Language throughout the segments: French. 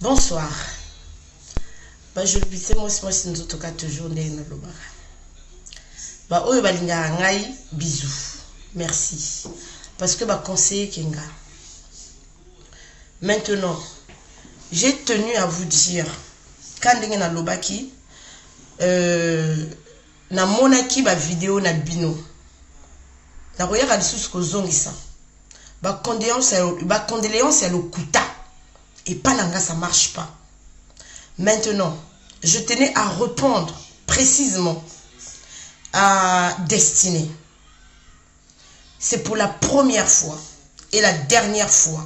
Bonsoir. Je le sais, moi, si nous avons toujours des bisous. Merci. Parce que conseiller Kenga. Maintenant, j'ai tenu à vous dire, quand vous avez lobaki, na monaki ba vidéo na bino. Na roya sous kozongisa. Ba condoléances à l'okuta. Et pas nanga, ça marche pas. Maintenant, je tenais à répondre précisément à Destinée. C'est pour la première fois et la dernière fois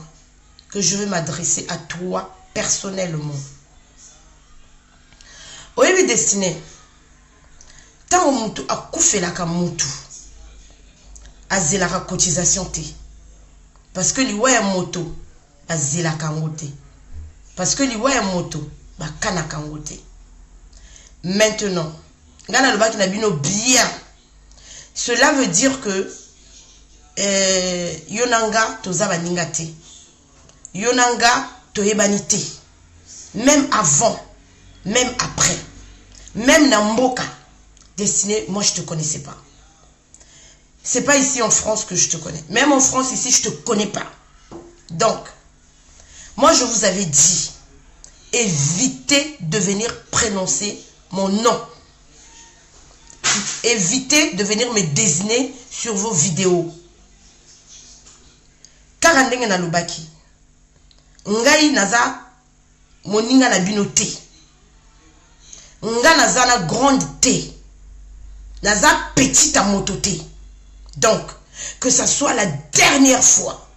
que je veux m'adresser à toi personnellement. Oui, Destinée. Tant mutu a koufelaka mutu azelaka cotisation te. Parce que liwaya moto azelaka ngote. Parce que liwaya moto bakanaka ngote. Maintenant, ngana lobaki na bino bien. Cela veut dire que yonanga tozaba ningate. Yonanga toyebanite. Même avant, même après, même na mboka. Destinée, moi je te connaissais pas. C'est pas ici en France que je te connais. Même en France ici, je te connais pas. Donc, moi je vous avais dit, évitez de venir prononcer mon nom. Évitez de venir me désigner sur vos vidéos. Karandenge na lobaki. Ngai naza moninga na binote. Nga naza na grande T. Naza petite à mototé. Donc, que ça soit la dernière fois.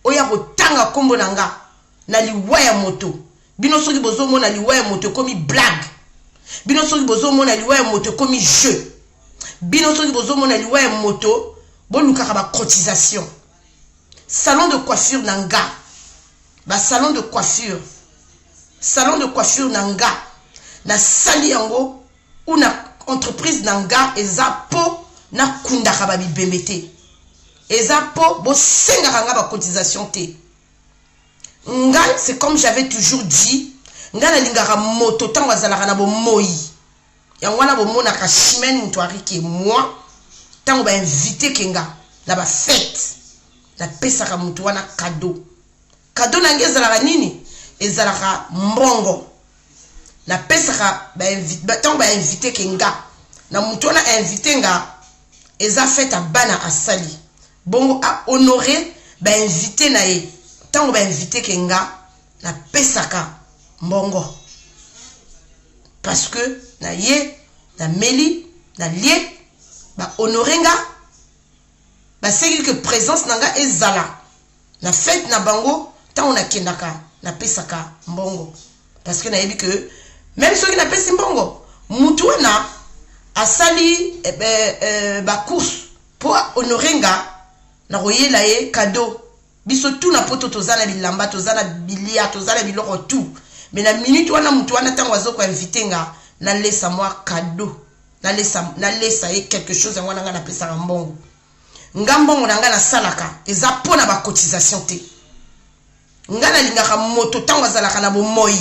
Oya rotanga kombo nanga. Na liwaya moto. Bino soki bozo mona liwaya moto komi blague. Bino soki bozo mona liwaya moto komi jeu. Bino soki bozo mona liwaya moto. Bolukaka ba cotisation. Salon de coiffure nanga. Ba salon de coiffure. Salon de coiffure nanga. Na sali yango. Ou na entreprise nanga eza po na kundaka ba bibemete. Eza po bo sengaka nga ba cotisation te. Nga c'est comme j'avais toujours dit, nga na lingaka moto tango azalaka na bo moi. Yango na bo mona ka chimene mutwari ke moi tango ba invité kenga na ba fête. Na pesaka mutu wana cadeau. Cadeau na ngezalaka nini? Ezalaka mbongo. Na pesaka ba invité kenga na mutu wana invité nga eza fête a bana asali bongo a honorer ba invité na ye tango ba invité kenga na pesaka mbongo parce que na ye na meli na lié ba honorer nga ba seki que présence nanga ezala na fête na bango tango na kendaka na pesaka mbongo parce que na yebi que même ceux qui n'a pas si mbongo mutu wana asali ba course pour honorer nga na royela ye cadeau biso tout na poto tozana bilamba tozana bilia tozana biloko tout mais na minute wana mutu wana tango azoko inviter nga na laisse moi cadeau na laisse ye quelque chose ngwana nga na pesa mbongo ngambongo na nga na salaka eza pona ba cotisation te nga na lingaka moto tango azalaka na bo moi.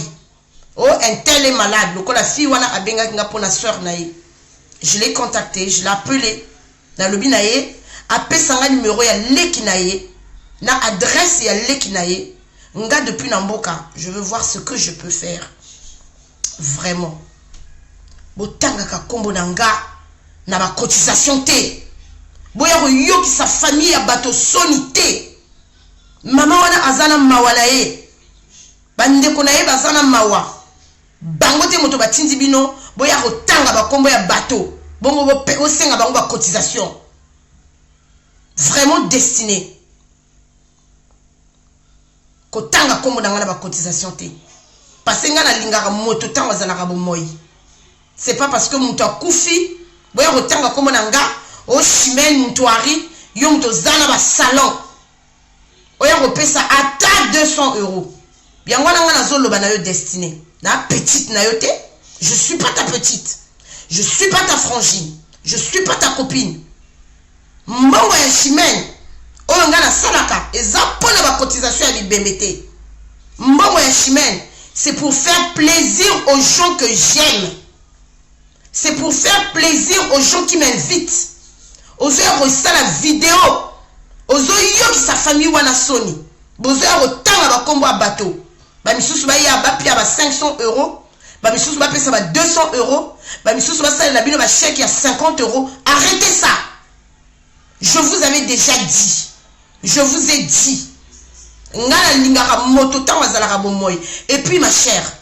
Oh, un tel est malade. Donc, la fille, wana abenga kinga pour la soeur nae. Je l'ai contacté, je l'ai appelé. Na lobi nae, appelé sanga numéro ya leki nae. Na adresse ya leki nae. Nga depuis Namboka, je veux voir ce que je peux faire. Vraiment. Botanga ka kombo nanga na ba cotisation te. Boya yo ki sa famille ya bato sonité. Mama wana azana mawala ye. Bande ko nae bazana mawa. Bangote moto batindi bino boya kotanga ba kombo ya bateau bongo bo pe osenga bango ba cotisation vraiment destiné kotanga kombo nanga na ba cotisation te parce nga na lingaka moto tango azalaka bo moi c'est pas parce que moto akufi boya kotanga kombo nanga o chimene mutwari yo moto zana ba salon oya kopesa ata 200 €. Bien ngwana nga na zolo bana yo destiné. Na petite na yote, je suis pas ta petite. Je suis pas ta frangine. Je suis pas ta copine. Mbongo ya chimene. Oyo nga na salaka eza pona ba cotisation ya bibemete. Mbongo ya chimene c'est pour faire plaisir aux gens que j'aime. C'est pour faire plaisir aux gens qui m'invitent. Aux heures où ça la vidéo. Aux heures qui sa famille wana soni. Aux heures où tant va combo à bateau. Ba misusu ba ya ba pia ba 500 €. Ba misusu ba pesa ba 200 €. Ba misusu ba sala na bino ba chèque ya 50 €. Arrêtez ça. Je vous avais déjà dit. Je vous ai dit. Et puis ma chère,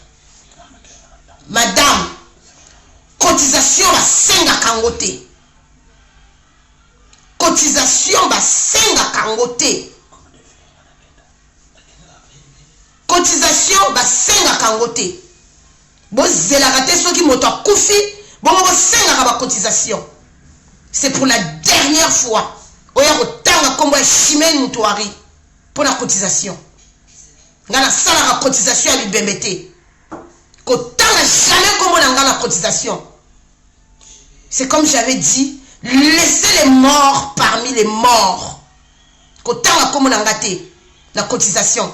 madame, cotisation va 5 kangote. Cotisation va 5 kangote. Cotisation va 5 kangote. Bon, c'est la raté ceux qui m'ont koufi. Bon, 5 cotisation. C'est pour la dernière fois. Oya otanga kombo chimène mutwari. Pour la cotisation. Ngana sala la cotisation à l'IBMT. Kotanga jamais comme on a la cotisation. C'est comme j'avais dit, laissez les morts parmi les morts. Kotanga comme on a gâté la cotisation.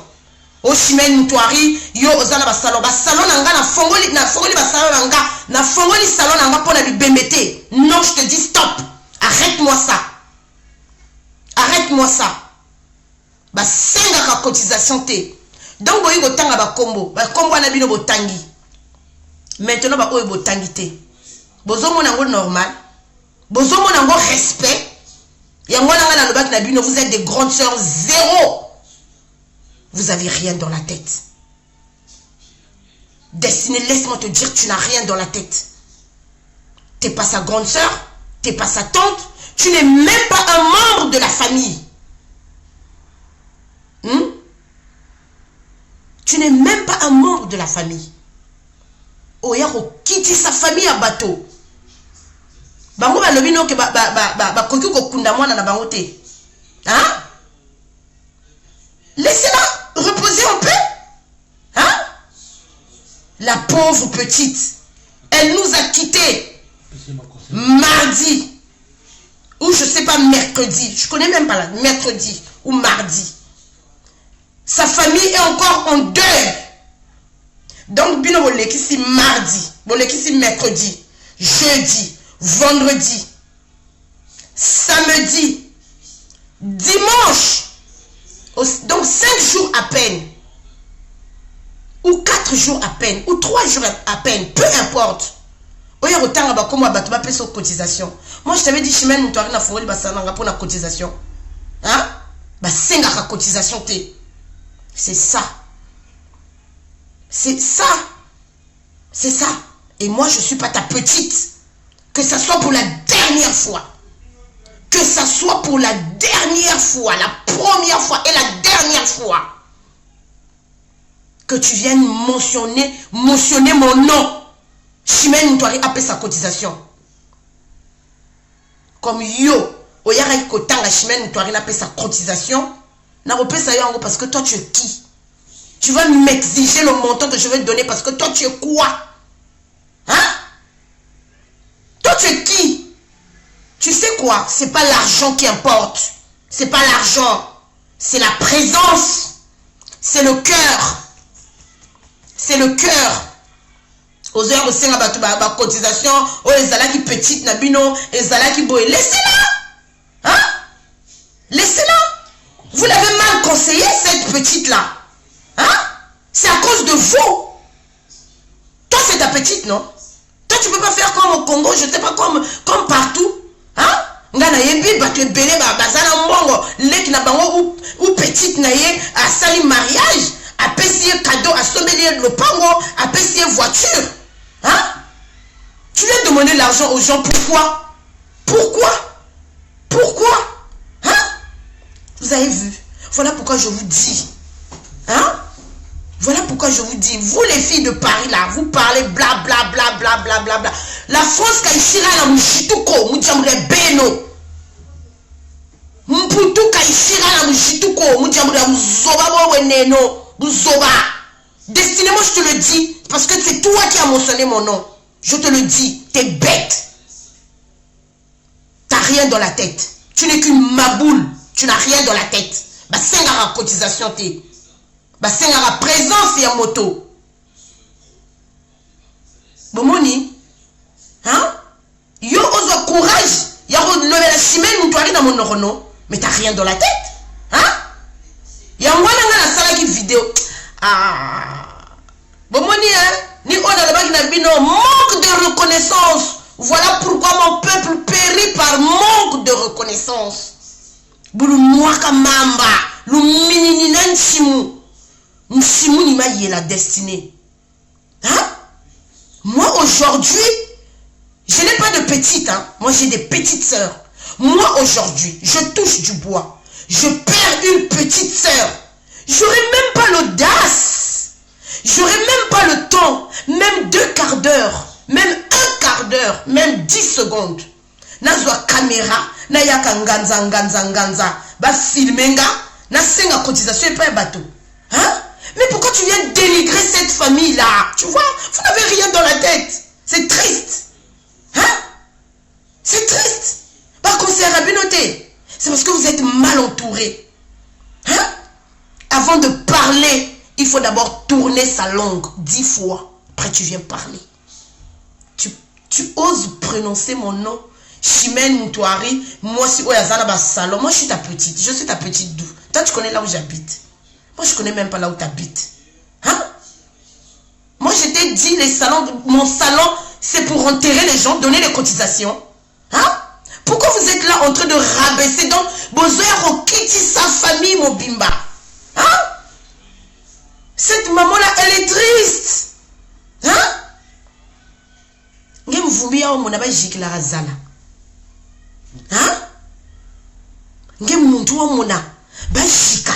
Au chimène mutwari, yo ozana basalo nanga na fongoli basalo nanga na fongoli salon nanga pour la l'IBMT. Non, je te dis stop. Arrête-moi ça. Arrête-moi ça. Ba 5 cotisation te. Donc boyi botanga ba combo na bino botangi. Maintenant ba oyo botangi te. Bozo mona ngo normal. Bozo mona ngo respect. Ya ngona ngana lobaki na bino vous êtes des grandes sœurs zéro. Vous avez rien dans la tête. Destinée, laisse-moi te dire, tu n'as rien dans la tête. T'es pas sa grande sœur, t'es pas sa tante, tu n'es même pas un membre de la famille. Tu n'es même pas un membre de la famille. Oyaro quitte sa famille à bateau. Bango ba lobino ke ba koki ko kunda mwana na bango te. Hein? Laissez-la reposer en paix. Hein? La pauvre petite, elle nous a quittés mardi ou je sais pas mercredi. Je connais même pas là, mercredi ou mardi. Sa famille est encore en deuil. Donc, bino boleki si mardi, boleki si mercredi, jeudi, vendredi, samedi, dimanche. Donc 5 jours à peine. Ou 4 jours à peine. Ou 3 jours à peine. Peu importe. Oya rotanga ba komo ba tuba peso cotisation. Moi je t'avais dit chimène mutwari na fongoli basalanga pour la cotisation. Hein? Ba senga ka cotisation te. C'est ça. C'est ça. C'est ça. Et moi, je ne suis pas ta petite. Que ça soit pour la dernière fois. Que ça soit pour la dernière fois. La première fois et la dernière fois. Que tu viennes mentionner mon nom. Chimène Mutwari appelle sa cotisation. Comme yo. Oyara Kotanga Chimène Mutwari appelle sa cotisation. Parce que toi tu es qui? Tu vas m'exiger le montant que je vais te donner parce que toi tu es quoi? Hein? Toi tu es qui? Tu sais quoi? C'est pas l'argent qui importe. C'est pas l'argent. C'est la présence. C'est le cœur. C'est le cœur. Aux heures aussi, la cotisation, oh les ala qui petite nabino, les ala qui boy. Laissez-la! Hein? Laissez-la! Vous l'avez mal conseillé, cette petite-là. Hein? C'est à cause de vous. Toi, c'est ta petite, non? Toi, tu ne peux pas faire comme au Congo, je ne sais pas, comme partout. Hein? Ngana yebi, tu es belé, bazana mbongo, lek na bango ou petite naye, à sali mariage, à payer cadeau, à sommeiller le pango, à payer voiture. Hein? Tu viens demander l'argent aux gens, pourquoi? Pourquoi? Pourquoi? Hein? Vous avez vu? Voilà pourquoi je vous dis. Hein? Voilà pourquoi je vous dis. Vous les filles de Paris là, vous parlez bla bla bla bla bla bla bla. La France kaishira na mshituko, mujamure beno. Mputu kaishira na mshituko, mujamure mzoba weneno, mzoba. Destinément je te le dis, parce que c'est toi qui as mentionné mon nom. Je te le dis, t'es bête. T'as rien dans la tête. Tu n'es qu'une maboule. Tu n'as rien dans la tête. Bah, c'est la cotisation, t'es. Bah, c'est la présence et en moto. Bomoni, hein? Yo ose courage. Y'a levé la chimène, tu arrives dans mon orono. Mais t'as rien dans la tête. Hein? Y'a moi la salle qui vidéo. Ah. Bomoni, hein? Ni on a le bac n'a manque de reconnaissance. Voilà pourquoi mon peuple périt par manque de reconnaissance. Boulou mwaka mamba. Lou minini nan chimou. Nchimou ni ma yé la destinée. Hein? Moi aujourd'hui, je n'ai pas de petite, hein. Moi j'ai des petites sœurs. Moi aujourd'hui, je touche du bois. Je perds une petite sœur. J'aurais même pas l'audace. J'aurais même pas le temps. Même 2 quarts d'heure. Même 1 quart d'heure. Même 10 secondes. Nazwa caméra. Na yaka nganza. Ba filmenga. Na senga cotisation et pas un bateau. Hein? Mais pourquoi tu viens dénigrer cette famille-là? Tu vois, vous n'avez rien dans la tête. C'est triste. Hein? C'est triste. Par contre, c'est rabinoté. C'est parce que vous êtes mal entouré. Hein? Avant de parler, il faut d'abord tourner sa langue 10 fois. Après, tu viens parler. Tu oses prononcer mon nom. Chimène Moutouari. Moi, si Oyazana salon. Moi, je suis ta petite. Je suis ta petite Dou. Toi, tu connais là où j'habite. Moi, je connais même pas là où tu habites. Hein? Moi, je t'ai dit, les salons, mon salon, c'est pour enterrer les gens, donner les cotisations. Hein? Pourquoi vous êtes là en train de rabaisser? Donc, Bozoya quitte sa famille, mon bimba. Hein? Cette maman-là, elle est triste. Hein? Ngem vumbi au mona ba jikila razala. Hein? Ngem muntu au mona ba jika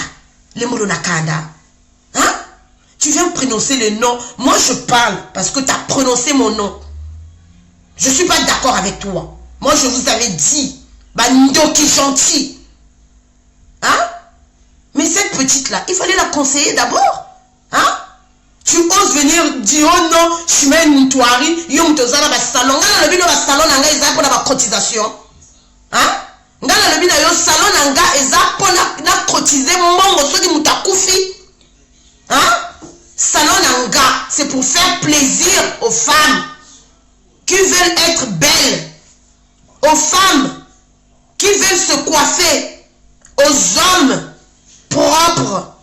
le molo nakanda. Hein? Tu viens prononcer le nom. Moi je parle parce que tu as prononcé mon nom. Je suis pas d'accord avec toi. Moi je vous avais dit Bando qui gentil. Hein? Mais cette petite là, il fallait la conseiller d'abord. Hein? Tu oses venir dire oh non, Chimène Moutouari, yom tozala ba salon, ngana le bino ba salon nanga eza pour la cotisation. Hein? Ngana le bino yo salon nanga eza pour na cotiser mongo soki mutakufi. Hein? Salon nanga, c'est pour faire plaisir aux femmes qui veulent être belles, aux femmes qui veulent se coiffer, aux hommes propres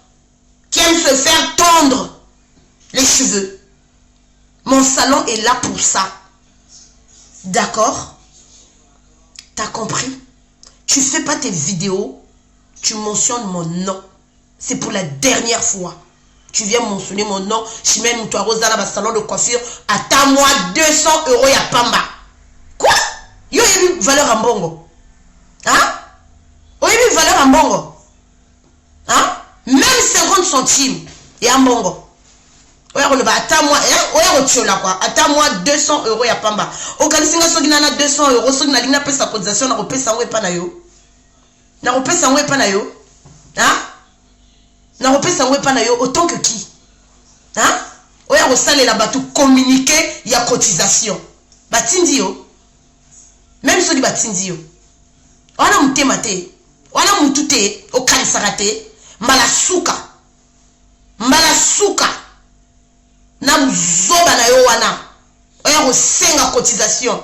qui aiment se faire tondre les cheveux. Mon salon est là pour ça. D'accord? T'as compris? Tu fais pas tes vidéos, tu mentionnes mon nom. C'est pour la dernière fois. Tu viens mentionner mon nom. Chimène Moutouari dans le salon de coiffure. Attends-moi 200 € ya pamba. Quoi? Yo y valeur en bongo. Hein? Yo y valeur en bongo. Hein? Même 50 centimes et en bongo. Attends-moi, attends-moi 200 € ya pamba. Au Kalisinga Soginana 200 €, Sogina Lina pesa sa cotisation, na repesa we pana yo. Na repesa we pana yo. Hein? Na repesa we pana yo autant que qui? Hein? Oya rosale la batu communiquer ya cotisation. Batindi yo. Même so di batindi yo. Wana mutema te. Wana mutute o Kalisara te. Mbala suka. Na mzoba na yo wana. Oya rosenga cotisation.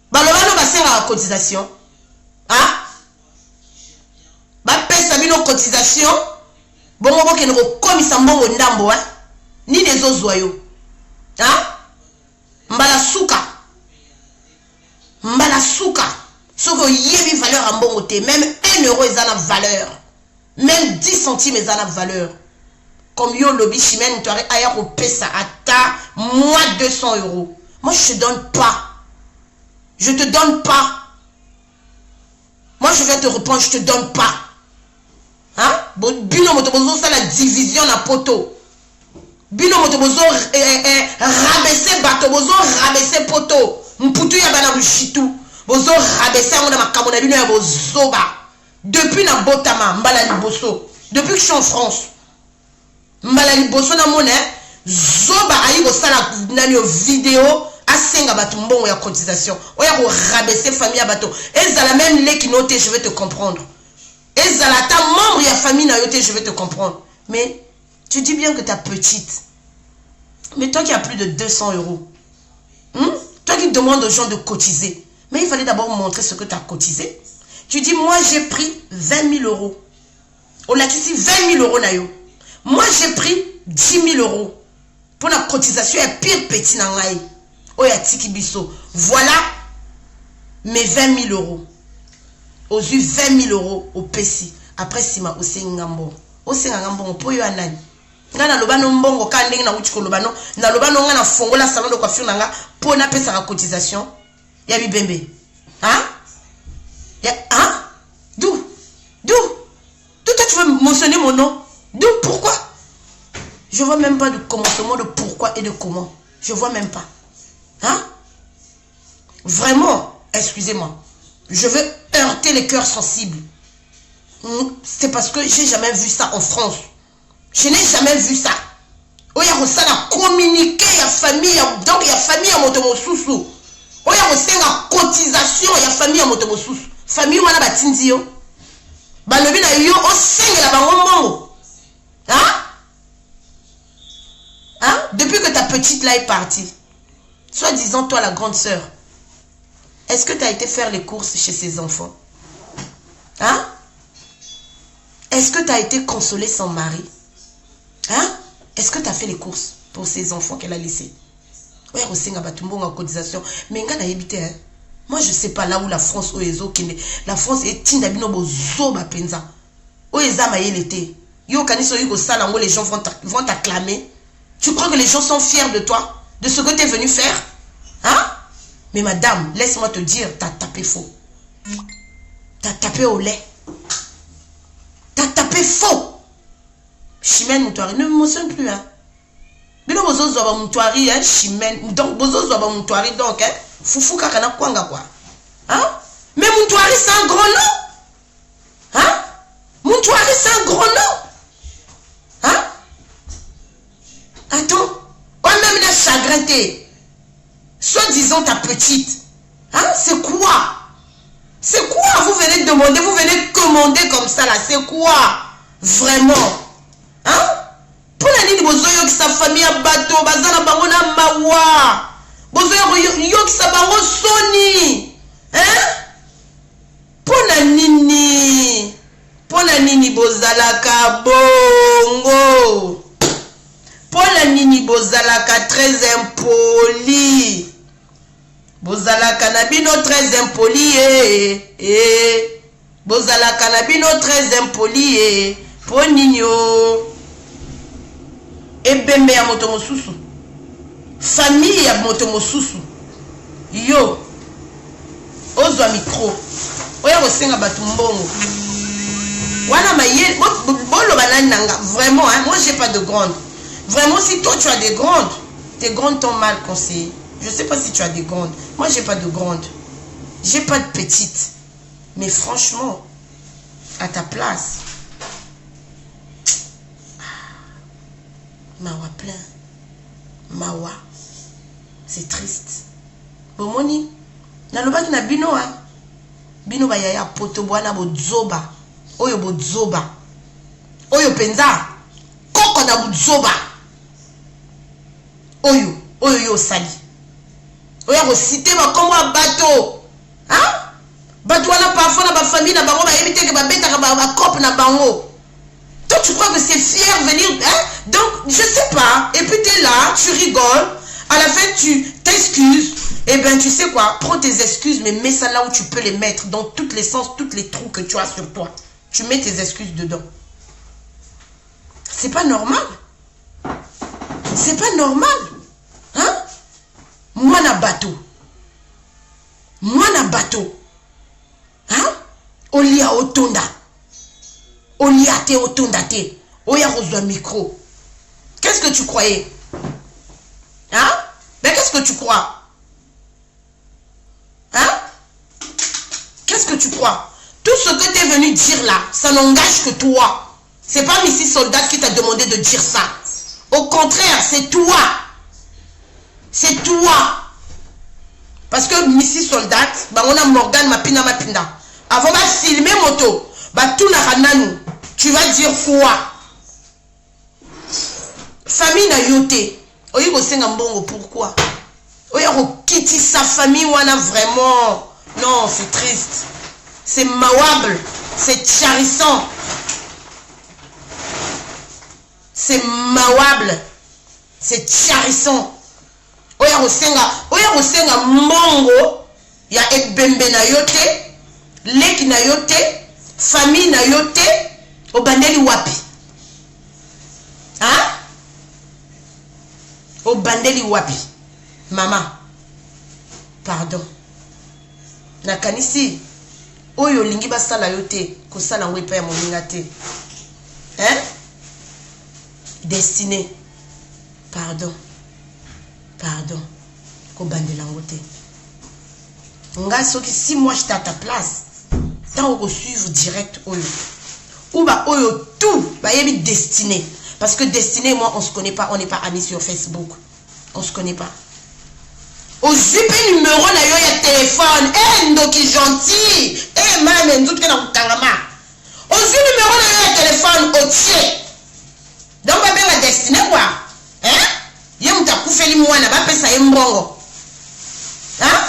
Balobano basenga cotisation. Hein? Ba pesa bino cotisation. Bongo boke no komisa mbongo ndambo hein. Ni nezozwa yo. Hein? Mbala suka. Soko yebi valeur en bongo te. Même 1 € est en valeur. Même 10 centimes est en valeur. Comme yo lobby Chimène Moutouari aya ko pesa ata moi 200 €. Moi je te donne pas. Je te donne pas. Moi je vais te répondre, je te donne pas. Hein? Bino motobozo ça la division na poto. Bino motobozo rabaisser bato bozo rabaisser poto. Mputu ya bana mushitu. Bozo rabaisser ngona makambo na bino ya bozoba. Depuis na botama mbala liboso. Depuis que je suis en France. Mbala liboso na mone zoba ayi ko sala nani yo vidéo asenga bato mbongo ya cotisation. Oya ko rabaisser famille ya bato. Ezala même les qui noté, je vais te comprendre. Ezala ta membre ya famille na yote, je vais te comprendre. Mais tu dis bien que ta petite. Mais toi qui as plus de 200 €. Toi qui demandes aux gens de cotiser. Mais il fallait d'abord montrer ce que tu as cotisé. Tu dis, moi j'ai pris 20 000 euros. On a ici 20 000 euros. Moi j'ai pris 10 000 euros. Pour la cotisation, il y a pire petit nangaï. Oya tiki biso. Voilà mes 20 000 euros. Aux eu 20 000 euros au PECI. Après, si ma ose ngambo. Ose ngambo, po yo anani. Ngana lobano mbongo kandeng na uchiko lobano. Na lobano ngana fongola salon de coiffure nanga. Po na pesa la cotisation. Ya bibembe. Hein? Hein? D'où? Toi tu veux mentionner mon nom? D'où? Pourquoi? Je vois même pas de commencement de pourquoi et de comment. Je vois même pas. Hein? Vraiment, excusez-moi. Je veux heurter les cœurs sensibles. C'est parce que j'ai jamais vu ça en France. Je n'ai jamais vu ça. Oh, il y a ça communiqué, il y a famille, donc il y a famille à Motomosusu. Oh, il y a la cotisation, il y a famille à Motomosusu. Famille, on a batindi yo. Balobi na yo, o singe la bango. Hein? Hein? Depuis que ta petite là est partie, soi-disant toi la grande sœur, est-ce que tu as été faire les courses chez ses enfants? Hein? Est-ce que tu as été consoler son mari? Hein? Est-ce que tu as fait les courses pour ses enfants qu'elle a laissés? Ouais, cotisation. Mais hein? Moi, je ne sais pas là où la France, la France est tindabino bozoba penza. Oeza maïelete. Yo kaniso yugo salango, les gens vont t'acclamer. Tu crois que les gens sont fiers de toi? De ce que tu es venu faire? Hein? Mais madame, laisse-moi te dire, t'as tapé faux. T'as tapé au lait. T'as tapé faux. Chimène Moutouari, ne me mentionne plus, hein. Bino bozo zoba Moutouari, hein, Chimène. Donc, bozo zoba Moutouari, donc, hein. Foufou kakana kwanga quoi. Hein? Mais Moutouari, c'est un gros nom. Hein? Moutouari, c'est un gros nom. Hein? Attends. On même la chagrinté. Soit disons ta petite. Hein? C'est quoi? C'est quoi? Vous venez demander, vous venez commander comme ça là. C'est quoi? Vraiment? Hein? Pour la ligne, vous avez sa famille à bateau, bazana bangona mawa. Vous avez sa bango soni. Hein? Pour la nini. Pour la nini bozalaka bongo. Pour la nini bozalaka très impoli. Bozalaka nabino très impoli. Bozalaka nabino très impoli. Pour nino. Ebembe ya Motomosusu. Famille ya Motomosusu. Yo. Ozwa micro. Oya kosenga batu mbongo. Wana maye. Bolo banani nanga. Vraiment, hein. Moi j'ai pas de grande. Vraiment, si toi tu as des grandes, tes grandes t'ont mal conseillé. Je sais pas si tu as des grandes. Moi j'ai pas de grandes. J'ai pas de petites. Mais franchement, à ta place. Mawa plein. Mawa. C'est triste. Bomoni. Nalobaki na bino hein. Bino ba yaya poto bwana bozoba. Oyo bozoba. Oyo penza. Koko na bozoba. Oyo yo sali. Oyo ko citer ba kombo bateau. Hein? Bateau wana parfois na ba famille na bango ba éviter que ba beta ba cop na bango. Toi, tu crois que c'est fier venir, hein? Donc, je sais pas. Et puis, tu es là, tu rigoles. À la fin, tu t'excuses. Eh bien, tu sais quoi? Prends tes excuses, mais mets ça là où tu peux les mettre. Dans tous les sens, tous les trous que tu as sur toi. Tu mets tes excuses dedans. C'est pas normal. C'est pas normal. Hein? Moi, na bateau. Hein? Olia otonda. Oliate otondate. Oya rozwa micro. Qu'est-ce que tu croyais? Hein? Mais qu'est-ce que tu crois? Hein? Qu'est-ce que tu crois? Tout ce que tu es venu dire là, ça n'engage que toi. C'est pas Missy Soldat qui t'a demandé de dire ça. Au contraire, c'est toi. C'est toi. Parce que Missy Soldat, bah on a Morgane mapina. Avant de filmer moto, bah tout n'a rien. Tu vas dire quoi? Famille na yote. Oyi ko senga mbongo pourquoi? Oya quitter sa famille, wana vraiment. Non, c'est triste. C'est mawable. C'est charissant. C'est mawable. C'est charissant. Oya rosenga mongo. Ya ekbembe na yote. Leki na yote. Famille na yote. Obandeli wapi. Hein? Obandeli wapi. Maman. Pardon. Nakanisi. Oyo lingi basala yote. Kosala ngwepa ya moninga te. Hein? Destiné. Pardon. Pardon. Kobandela ngote. Nga soki si moi j'étais à ta place. Tant on suivre direct oyo. Ou bah oyo tout. Bah yebi destiné. Parce que destiné, moi on se connaît pas. On n'est pas amis sur Facebook. On se connaît pas. Au zupe numéro na yo ya téléphone. Eh ndoki gentil. Eh mame ndoki na kutangama. Au zupe numéro na yo ya téléphone au tché. Donc ba benga destiné quoi. Hein? Ye muta kufeli mwana ba pesa ye mbongo. Hein?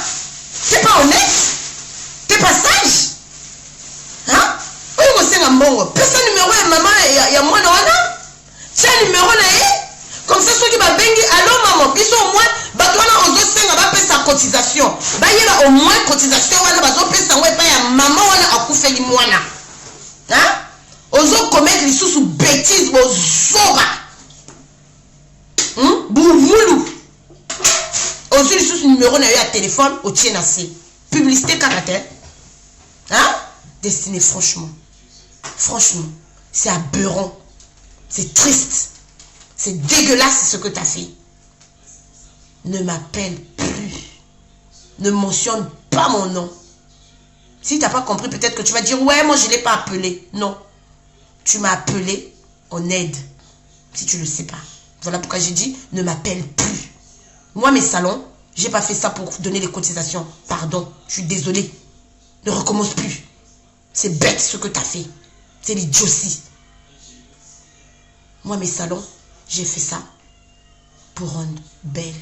T'es pas honnête? T'es pas sage? Hein? Oyo ko senga mbongo. Pesa numéro ya maman ya mwana wana. Tiens numéro na ye. Comme ça ceux qui ba bengi allô maman, biso au moins ba doana ozo senga ba pesa cotisation. Ba yeba au moins cotisation wana ba zo pesa ngwe pa ya maman wana akufeli mwana. Hein? Ozo commettre les sous bêtises bozoba. Bouvulu. Ozo les sous numéro na yo à téléphone au tien assez. Publicité caractère. Hein? Destiné franchement. Franchement, c'est aberrant. C'est triste. C'est dégueulasse ce que tu as fait. Ne m'appelle plus. Ne mentionne pas mon nom. Si tu n'as pas compris, peut-être que tu vas dire, ouais, moi je ne l'ai pas appelé. Non. Tu m'as appelé en aide. Si tu ne le sais pas. Voilà pourquoi j'ai dit, ne m'appelle plus. Moi, mes salons, je n'ai pas fait ça pour donner les cotisations. Pardon, je suis désolée. Ne recommence plus. C'est bête ce que tu as fait. C'est l'idiotie. Moi, mes salons, j'ai fait ça pour rendre belle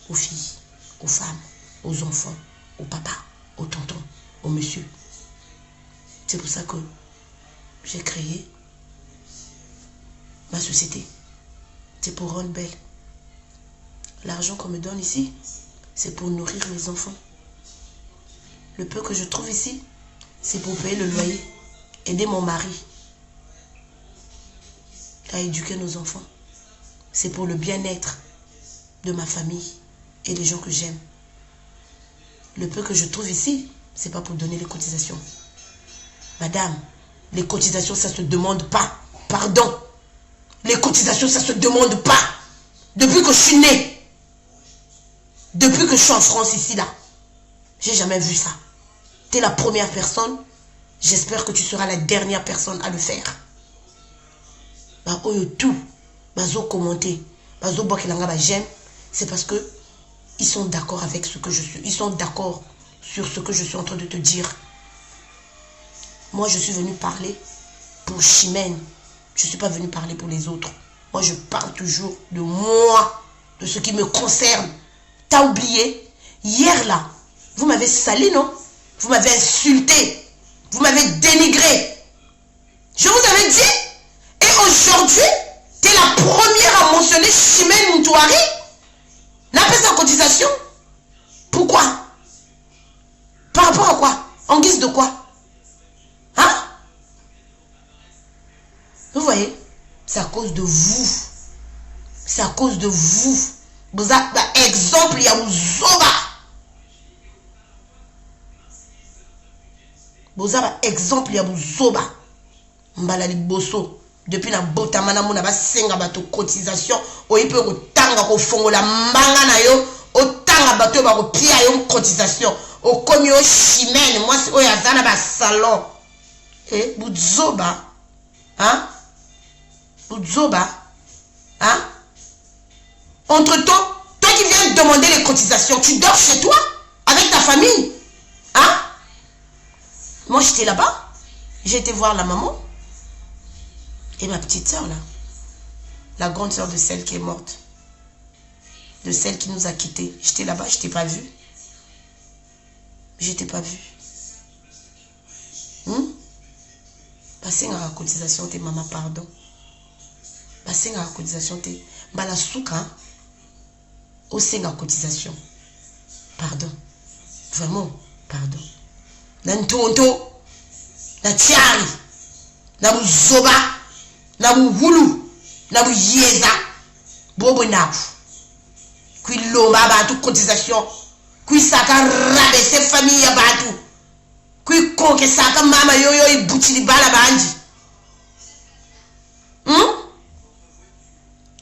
aux filles, aux femmes, aux enfants, aux papas, aux tontons, aux messieurs. C'est pour ça que j'ai créé ma société. C'est pour rendre belle. L'argent qu'on me donne ici, c'est pour nourrir mes enfants. Le peu que je trouve ici, c'est pour payer le loyer, aider mon mari à éduquer nos enfants. C'est pour le bien-être de ma famille et des gens que j'aime. Le peu que je trouve ici, c'est pas pour donner les cotisations. Madame, les cotisations, ça se demande pas. Pardon. Les cotisations, ça se demande pas. Depuis que je suis née, depuis que je suis en France ici, là, j'ai jamais vu ça. Tu es la première personne. J'espère que tu seras la dernière personne à le faire. Bah, tout, bazo commenter, bazo bakilanga ba j'aime, c'est parce que ils sont d'accord avec ce que je suis. Ils sont d'accord sur ce que je suis en train de te dire. Moi, je suis venu parler pour Chimène. Je ne suis pas venu parler pour les autres. Moi, je parle toujours de moi, de ce qui me concerne. T'as oublié? Hier, là, vous m'avez sali, non? Vous m'avez insulté. Vous m'avez dénigré. Je vous avais dit. Et aujourd'hui, tu es la première à mentionner Chimène Moutouari. N'a pas sa cotisation. Pourquoi? Par rapport à quoi? En guise de quoi? Hein? Vous voyez? C'est à cause de vous. C'est à cause de vous. Vous avez exemple, il y a Ouzoba. Vous avez exemple, il y a Ouzoba. Mbala liboso. Depuis la botamana mona ba senga bato cotisation. Oyi pe ko tanga ko fongola mbanga na yo. O tanga bato ba ko pia yo cotisation. O komi o Chimène. Moi c'est oya zana ba salon. Eh, Boudzoba. Hein? Boudzoba. Hein? Entre-temps, toi qui viens demander les cotisations, tu dors chez toi avec ta famille. Hein? Moi j'étais là-bas. J'ai été voir la maman. Et ma petite soeur là. La grande soeur de celle qui est morte. de celle qui nous a quittés. J'étais là-bas, je t'ai pas vu. Je t'ai pas vu. Passez à la cotisation, t'es maman, pardon. Passez à la cotisation, t'es. Bala souka. Au sein à cotisation. Pardon. Vraiment, pardon. Nantonto. Na tiari. Na buzoba. Na buhulu. Na buyeza. Bobo nabu. Qui lomba batu cotisation. Qui saka rabaisser famille ya batu. Qui konke saka mama yoyo ibuti di bala bandi.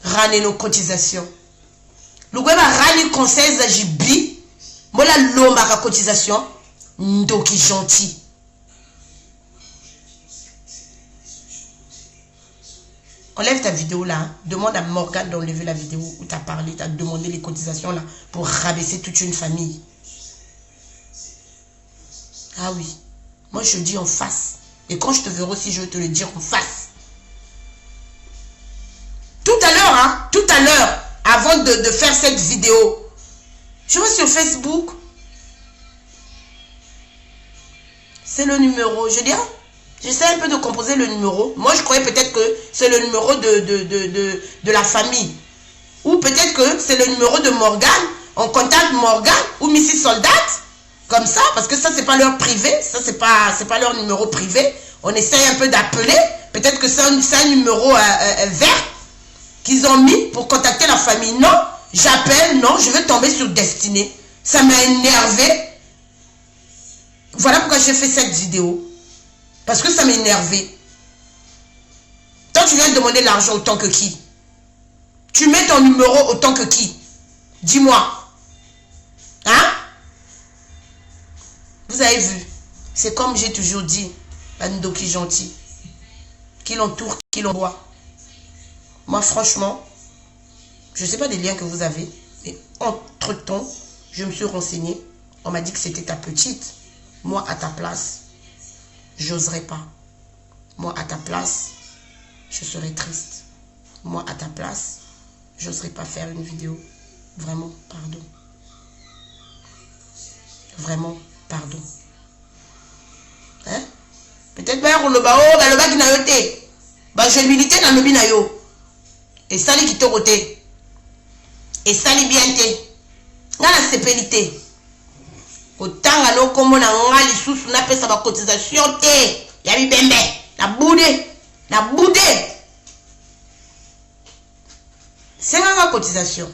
Rane nos cotisations. Lugweba rani conseil za jibi. Mola lomba ka cotisation. Ndoki gentil. Enlève ta vidéo là. Demande à Morgane d'enlever la vidéo où tu as parlé, tu as demandé les cotisations là pour rabaisser toute une famille. Ah oui. Moi je dis en face. Et quand je te verrai aussi, je vais te le dire en face. Tout à l'heure, avant de faire cette vidéo, je vais sur Facebook. C'est le numéro. Je dis, j'essaie un peu de composer le numéro. Moi, je croyais peut-être que c'est le numéro de la famille. Ou peut-être que c'est le numéro de Morgane. On contacte Morgane ou Mrs. Soldat. Comme ça, parce que ça, c'est pas leur privé. Ça, c'est pas leur numéro privé. On essaye un peu d'appeler. Peut-être que c'est un numéro vert qu'ils ont mis pour contacter la famille. Non, j'appelle, non, je vais tomber sur Destinée. Ça m'a énervé. Voilà pourquoi j'ai fait cette vidéo. Parce que ça m'a énervé. Toi, tu viens de demander l'argent autant que qui? Tu mets ton numéro autant que qui? Dis-moi. Hein? Vous avez vu? C'est comme j'ai toujours dit. Bando qui gentil. Qui l'entoure, qui l'envoie. Moi, franchement, je ne sais pas des liens que vous avez. Mais entre-temps, je me suis renseignée. On m'a dit que c'était ta petite. Moi, à ta place, j'oserais pas. Moi, à ta place, je serais triste. Moi, à ta place, j'oserais pas faire une vidéo. Vraiment, pardon. Vraiment, pardon. Hein? Peut-être bien on le bas qui n'a yoté. Bah, je milité dans le binayo. Et ça, les qui te roté. Et ça, les bien té. Dans la sépélité. Autant à nos communs, on a les sous, on appelle ça ma cotisation. Yabi bembe. La boudé. La boudé. C'est ma cotisation.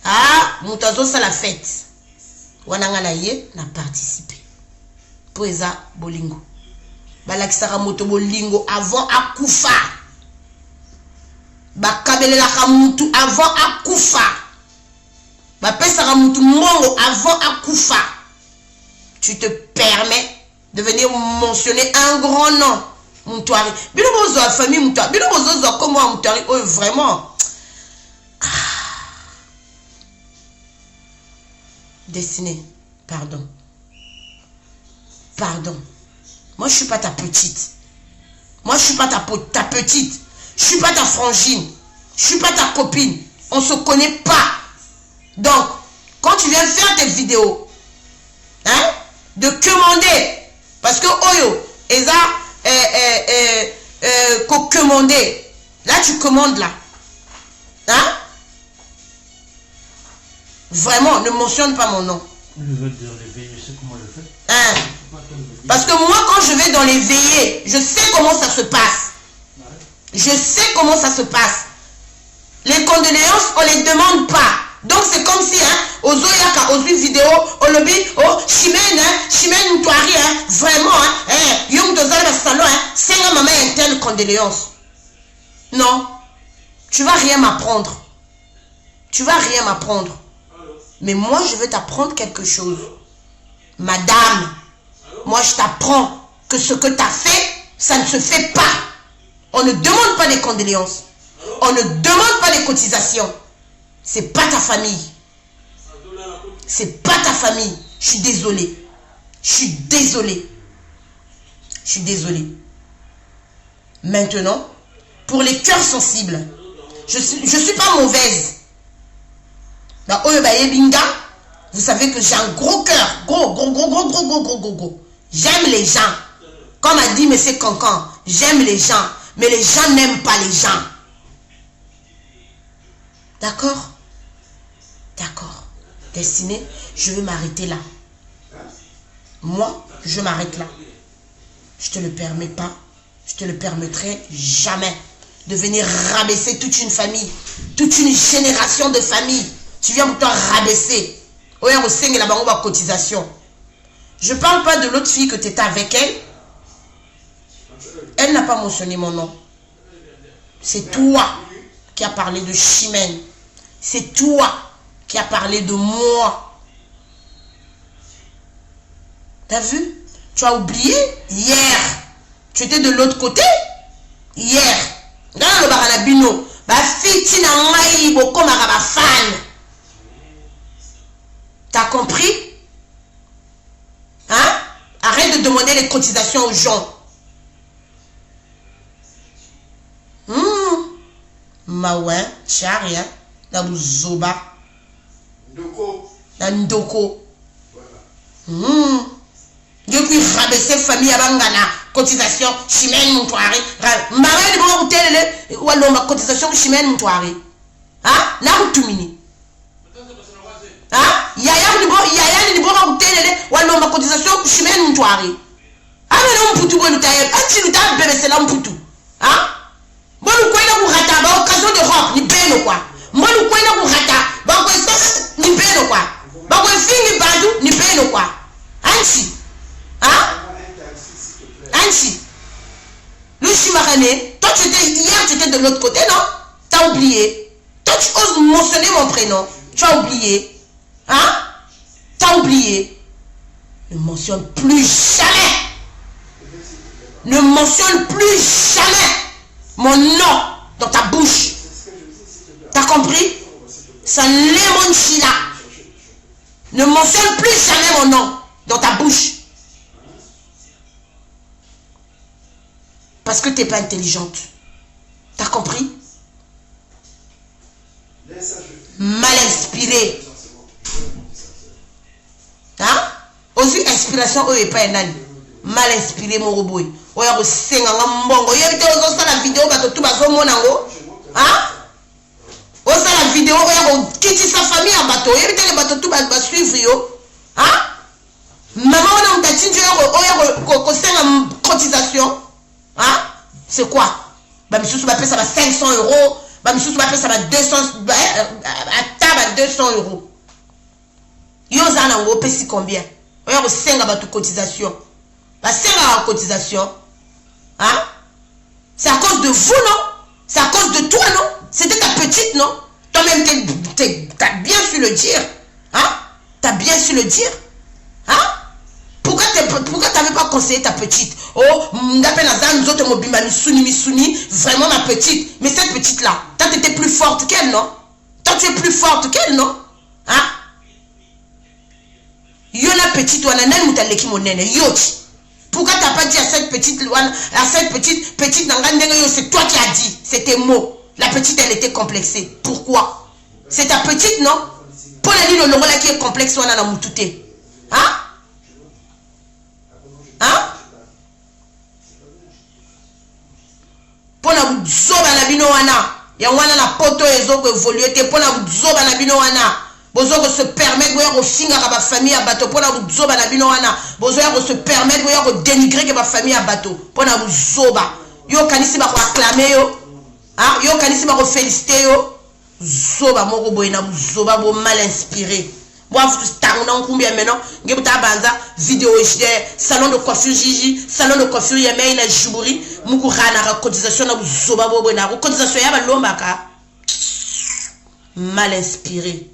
Ah, moutazo, ça la fête. Wanangala ye, n'a participé. Poeza bolingo. Balakisara moto bolingo avant akufa. Bakabelela kamutu avant akufa. Bapesara mutu mongo avant akufa. Tu te permets de venir mentionner un grand nom. Moutouari. Bilo bozo a famille moutouari. Bilo bozo comme moi moutouari. Oh vraiment. Destinée. Pardon. Pardon. Moi, je ne suis pas ta petite. Moi, je ne suis pas ta petite. Je ne suis pas ta frangine. Je ne suis pas ta copine. On ne se connaît pas. Donc, quand tu viens faire tes vidéos, hein, de commander, parce que Oyo, Eza, commander, là, tu commandes là. Hein? Vraiment, ne mentionne pas mon nom. Je veux dire les veillées, je sais comment je fais. Hein? Parce que moi, quand je vais dans les veillées, je sais comment ça se passe. Je sais comment ça se passe. Les condoléances, on ne les demande pas. Donc c'est comme si, hein, aux oyaka, aux vidéos, au lobby, oh, chimène, chimène, toari, hein, vraiment, hein, yom dozal le salon, hein, c'est un maman une telle condoléance. Non, tu vas rien m'apprendre. Tu vas rien m'apprendre. Mais moi, je veux t'apprendre quelque chose. Madame, moi, je t'apprends que ce que tu as fait, ça ne se fait pas. On ne demande pas des condoléances. On ne demande pas des cotisations. C'est pas ta famille. C'est pas ta famille. Je suis désolée. Je suis désolée. Je suis désolée. Maintenant, pour les cœurs sensibles, je suis pas mauvaise. Bah, vous savez que j'ai un gros cœur. Gros. J'aime les gens. Comme a dit M. Cancan, j'aime les gens. Mais les gens n'aiment pas les gens. D'accord? D'accord. Destinée, je vais m'arrêter là. Moi, je m'arrête là. Je te le permets pas. Je te le permettrai jamais de venir rabaisser toute une famille, toute une génération de familles. Tu viens pour te rabaisser. Cotisation. Je ne parle pas de l'autre fille que tu étais avec elle. Elle n'a pas mentionné mon nom. C'est toi qui as parlé de Chimène. C'est toi qui as parlé de moi. T'as vu? Tu as oublié hier. Tu étais de l'autre côté. Hier. Dans le baranabino. T'as compris? Hein? Arrête de demander les cotisations aux gens. Maouin, charia, na buzoba. Na ndoko. Je puis rabaisser famille à Bangana. Cotisation, Chimène Moutouari. Maman, il va vous dire, ou alors ma cotisation, Chimène Moutouari. Hein? Là, où tu mini? Hein? Yaya, il va vous dire, ou alors ma cotisation, Chimène Moutouari. Ah, mais non, Poutou, bon, tu as bébé, c'est là, Poutou. Hein? Bon, nous, quoi, il a rata, bah, occasion de rock, ni peine, quoi. Moi, nous, quoi, il a rata, bah, quoi, ni peine, quoi. Bah, quoi, fini, badou, ni peine, quoi. Ainsi. Hein? Ainsi. Le Chimarané, toi, hier, tu étais de l'autre côté, non? T'as oublié. Toi, tu oses mentionner mon prénom. Tu as oublié. Hein? T'as oublié. Ne mentionne plus jamais. Ne mentionne plus jamais mon nom dans ta bouche. T'as compris? Ça lemon chila. Ne mentionne plus jamais mon nom dans ta bouche. Parce que tu n'es pas intelligente. T'as compris? Mal inspiré. Hein? Aussi inspiration, eux, et pas un âne. Mal inspiré, mon robot. Ou y'a aussi la vidéo, hein? La vidéo, quitte sa famille en bateau. Il y a les bateaux, tout va suivre. Hein? Maman, on a dit que cotisation. Hein? C'est quoi? Bah, monsieur, ça va 500 €. Bah, monsieur, ça va 200. À table, 200 €. Yozana, on va payer combien? On va 5 à cotisation. Bah, 5 à cotisation. Hein? C'est à cause de vous, non? C'est à cause de toi, non? C'était ta petite, non? Toi-même, t'as bien su le dire. Hein? T'as bien su le dire. Hein? Pourquoi t'avais pas conseillé ta petite? Oh, vraiment ma petite. Mais cette petite-là, toi, t'étais plus forte qu'elle, non? Toi, tu es plus forte qu'elle, non? Hein? Yona petite, yoti. Pourquoi t'as pas dit à cette petite, c'est toi qui as dit, c'était mots. La petite, elle était complexée. Pourquoi? C'est ta petite, non? Pour la ligne, le rôle qui est complexe, on a la moutouté. Hein? Hein? Pour la zoba na bino wana. Ya wana na poto ezo ko évoluer te pour la zoba na bino wana. Bozo ko se permettre boya ko finga ba famille à bateau pour la zoba na bino wana. Bozo ko se permettre boya ko dénigrer que ba famille à bateau pour la zoba. Yo kanisi ba ko acclamer yo. Hein? Yo kanisi ba ko féliciter yo. Zoba moko boy na zoba bo mal inspiré. Moi, je combien maintenant? Je vidéo salon de coiffure Gigi, salon de coiffure Yemei na Jiburi, Mukurana, cotisation na Zoba Bobo na cotisation Yabalomaka. Mal inspiré.